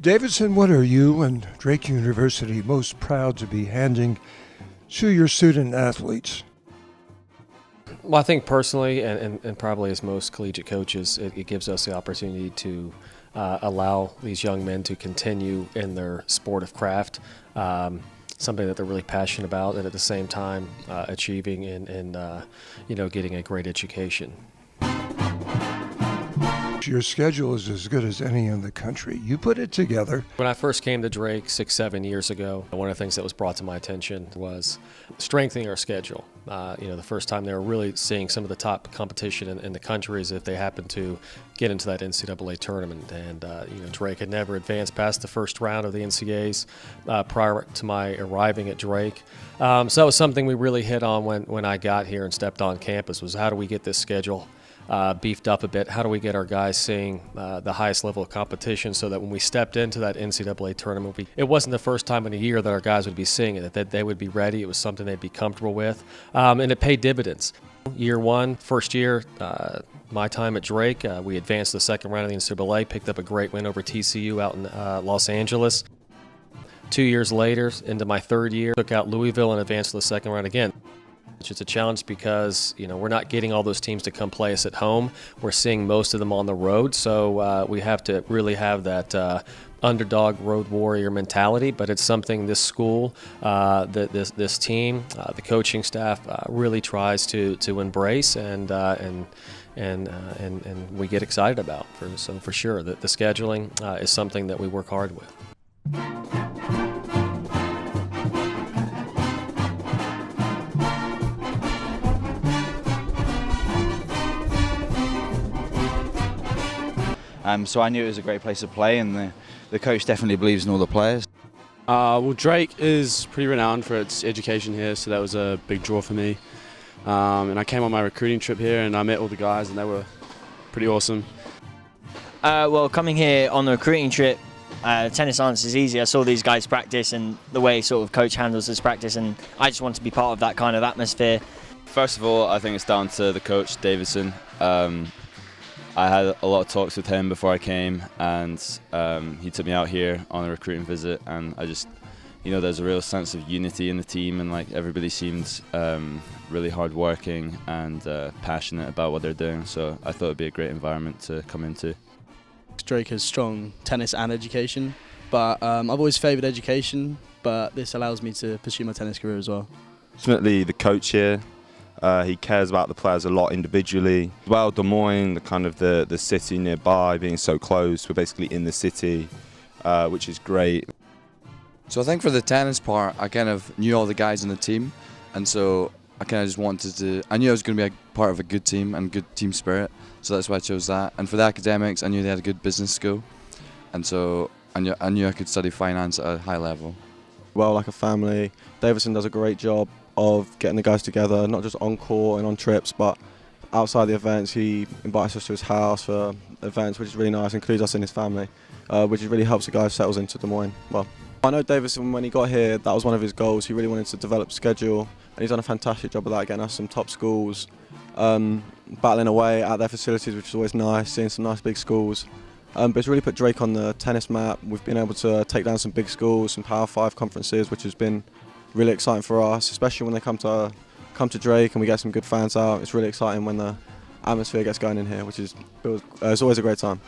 Davidson, what are you and Drake University most proud to be handing to your student athletes? Well, I think personally, and probably as most collegiate coaches, it gives us the opportunity to allow these young men to continue in their sport of craft, something that they're really passionate about, and at the same time achieving and getting a great education. Your schedule is as good as any in the country. You put it together. When I first came to Drake 6-7 years ago, one of the things that was brought to my attention was strengthening our schedule. The first time they were really seeing some of the top competition in the country as if they happened to get into that NCAA tournament. And Drake had never advanced past the first round of the NCAAs prior to my arriving at Drake. So that was something we really hit on when I got here and stepped on campus, was how do we get this schedule beefed up a bit? How do we get our guys seeing the highest level of competition so that when we stepped into that NCAA tournament, it wasn't the first time in a year that our guys would be seeing it, that they would be ready. It was something they'd be comfortable with, and it paid dividends. Year one, first year, my time at Drake, we advanced to the second round of the NCAA, picked up a great win over TCU out in Los Angeles. 2 years later, into my third year, took out Louisville and advanced to the second round again. It's a challenge because we're not getting all those teams to come play us at home. We're seeing most of them on the road, so we have to really have that underdog road warrior mentality. But it's something this school, this team, the coaching staff really tries to embrace and we get excited about. So for sure, the scheduling is something that we work hard with. So I knew it was a great place to play, and the coach definitely believes in all the players. Well, Drake is pretty renowned for its education here, so that was a big draw for me. And I came on my recruiting trip here, and I met all the guys, and they were pretty awesome. Well, coming here on the recruiting trip, Tennis Lance is easy. I saw these guys practice and the way sort of coach handles his practice, and I just want to be part of that kind of atmosphere. First of all, I think it's down to the coach, Davidson. I had a lot of talks with him before I came, and he took me out here on a recruiting visit, and I just, there's a real sense of unity in the team, and everybody seemed really hardworking and passionate about what they're doing, so I thought it'd be a great environment to come into. Drake has strong tennis and education, but I've always favoured education, but this allows me to pursue my tennis career as well. Ultimately, the coach here, he cares about the players a lot individually. Well, Des Moines, the city nearby, being so close, we're basically in the city, which is great. So I think for the tennis part, I kind of knew all the guys in the team, and so I kind of just wanted to, I knew I was going to be a part of a good team and good team spirit, so that's why I chose that. And for the academics, I knew they had a good business school, and so I knew I could study finance at a high level. Well, like a family, Davidson does a great job of getting the guys together, not just on court and on trips, but outside the events. He invites us to his house for events, which is really nice, includes us in his family, which really helps the guys settle into Des Moines well. I know Davidson, when he got here, that was one of his goals. He really wanted to develop schedule, and he's done a fantastic job of that, getting us some top schools, battling away at their facilities, which is always nice, seeing some nice big schools. But it's really put Drake on the tennis map. We've been able to take down some big schools, some Power 5 conferences, which has been really exciting for us, especially when they come to Drake and we get some good fans out. It's really exciting when the atmosphere gets going in here, which is it's always a great time.